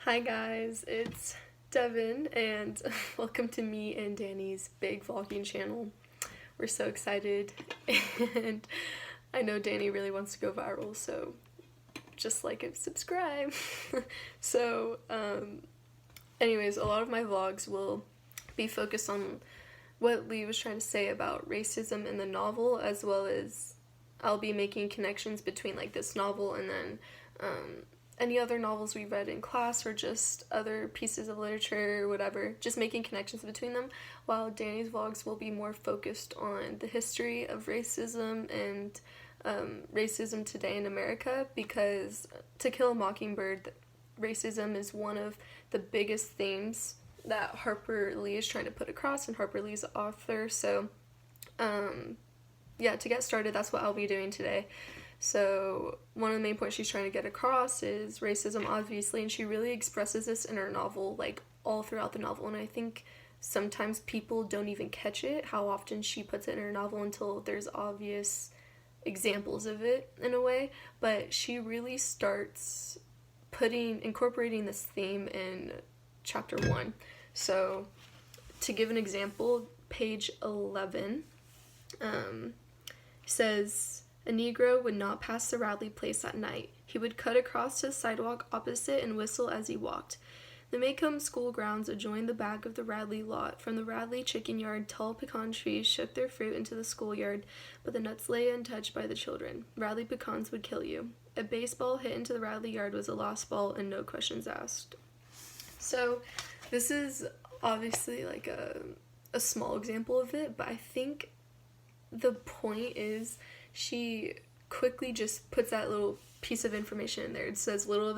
Hi guys, it's Devin and welcome to me and Danny's big vlogging channel. We're so excited and I know Danny really wants to go viral, so just like and subscribe. so anyways, a lot of my vlogs will be focused on what Lee was trying to say about racism in the novel, as well as I'll be making connections between like this novel and then any other novels we read in class or just other pieces of literature or whatever, just making connections between them, while Danny's vlogs will be more focused on the history of racism and racism today in America, because To Kill a Mockingbird, racism is one of the biggest themes that Harper Lee is trying to put across, and Harper Lee's the author. So yeah, to get started, that's what I'll be doing today. So one of the main points she's trying to get across is racism, obviously, and she really expresses this in her novel, like all throughout the novel. And I think sometimes people don't even catch it, how often she puts it in her novel until there's obvious examples of it in a way. But she really starts incorporating this theme in chapter 1. So to give an example, page 11 says, a Negro would not pass the Radley place at night. He would cut across to the sidewalk opposite and whistle as he walked. The Maycomb school grounds adjoined the back of the Radley lot. From the Radley chicken yard, tall pecan trees shook their fruit into the schoolyard, but the nuts lay untouched by the children. Radley pecans would kill you. A baseball hit into the Radley yard was a lost ball and no questions asked. So this is obviously like a small example of it, but I think the point is she quickly just puts that little piece of information in there. It says little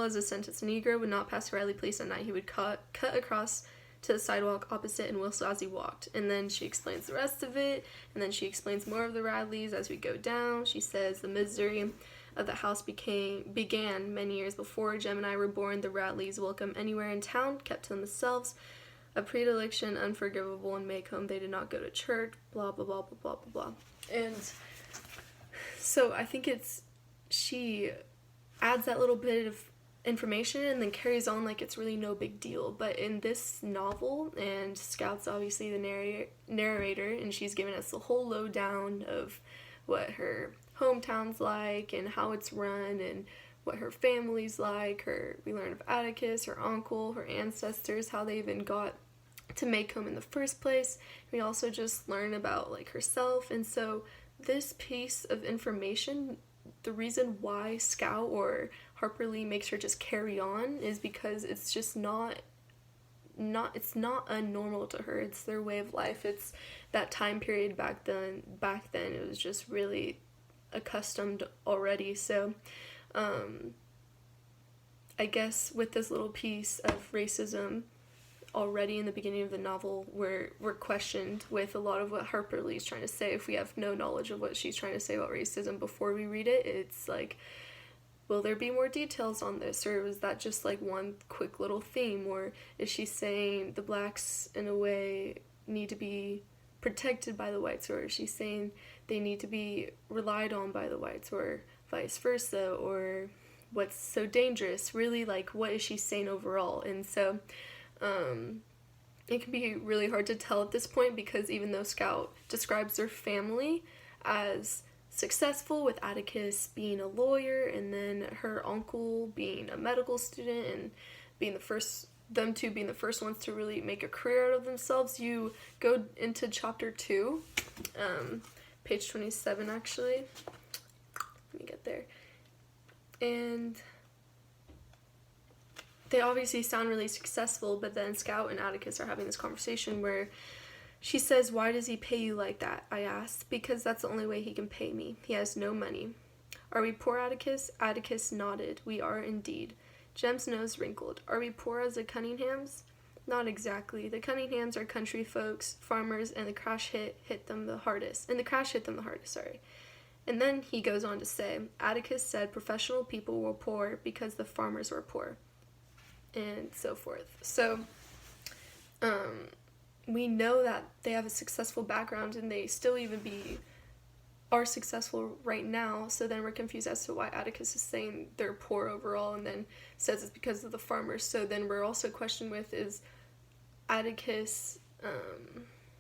as a sentence. A Negro would not pass Riley Place at night. He would cut across to the sidewalk opposite and whistle as he walked. And then she explains the rest of it, and then she explains more of the Radleys as we go down. She says the misery of the house began many years before Jem and I were born. The Radleys, welcome anywhere in town, kept to themselves. A predilection unforgivable in Maycomb. They did not go to church. Blah blah blah blah blah blah blah. And so I think she adds that little bit of information and then carries on like it's really no big deal. But in this novel, and Scout's obviously the narrator, and she's given us the whole lowdown of what her hometown's like and how it's run and what her family's like. We learn of Atticus, her uncle, her ancestors, how they even got to Maycomb in the first place. We also just learn about like herself. And so this piece of information, the reason why Scout or Harper Lee makes her just carry on is because it's just not unnormal to her. It's their way of life. It's that time period back then it was just really accustomed already. So I guess with this little piece of racism already in the beginning of the novel, we're questioned with a lot of what Harper Lee's trying to say. If we have no knowledge of what she's trying to say about racism before we read it, it's like, will there be more details on this, or was that just like one quick little theme, or is she saying the blacks in a way need to be protected by the whites, or is she saying they need to be relied on by the whites, or vice versa, or what's so dangerous, really, like what is she saying overall? And so it can be really hard to tell at this point, because even though Scout describes their family as successful, with Atticus being a lawyer and then her uncle being a medical student and being them two being the first ones to really make a career out of themselves, you go into chapter 2, page 27 actually. Let me get there. And they obviously sound really successful, but then Scout and Atticus are having this conversation where she says, "Why does he pay you like that?" I asked. "Because that's the only way he can pay me. He has no money." "Are we poor, Atticus?" Atticus nodded. "We are indeed." Jem's nose wrinkled. "Are we poor as the Cunninghams?" "Not exactly. The Cunninghams are country folks, farmers, and the crash hit them the hardest. Sorry. And then he goes on to say, Atticus said professional people were poor because the farmers were poor, and so forth. So, we know that they have a successful background, and they still even be are successful right now, so then we're confused as to why Atticus is saying they're poor overall and then says it's because of the farmers. So then we're also questioned with, is Atticus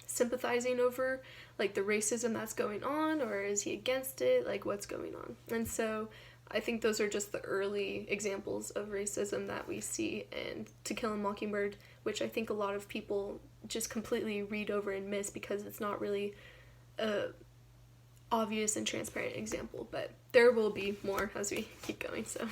sympathizing over like the racism that's going on, or is he against it? Like, what's going on? And so I think those are just the early examples of racism that we see in To Kill a Mockingbird, which I think a lot of people just completely read over and miss because it's not really a obvious and transparent example. But there will be more as we keep going, so...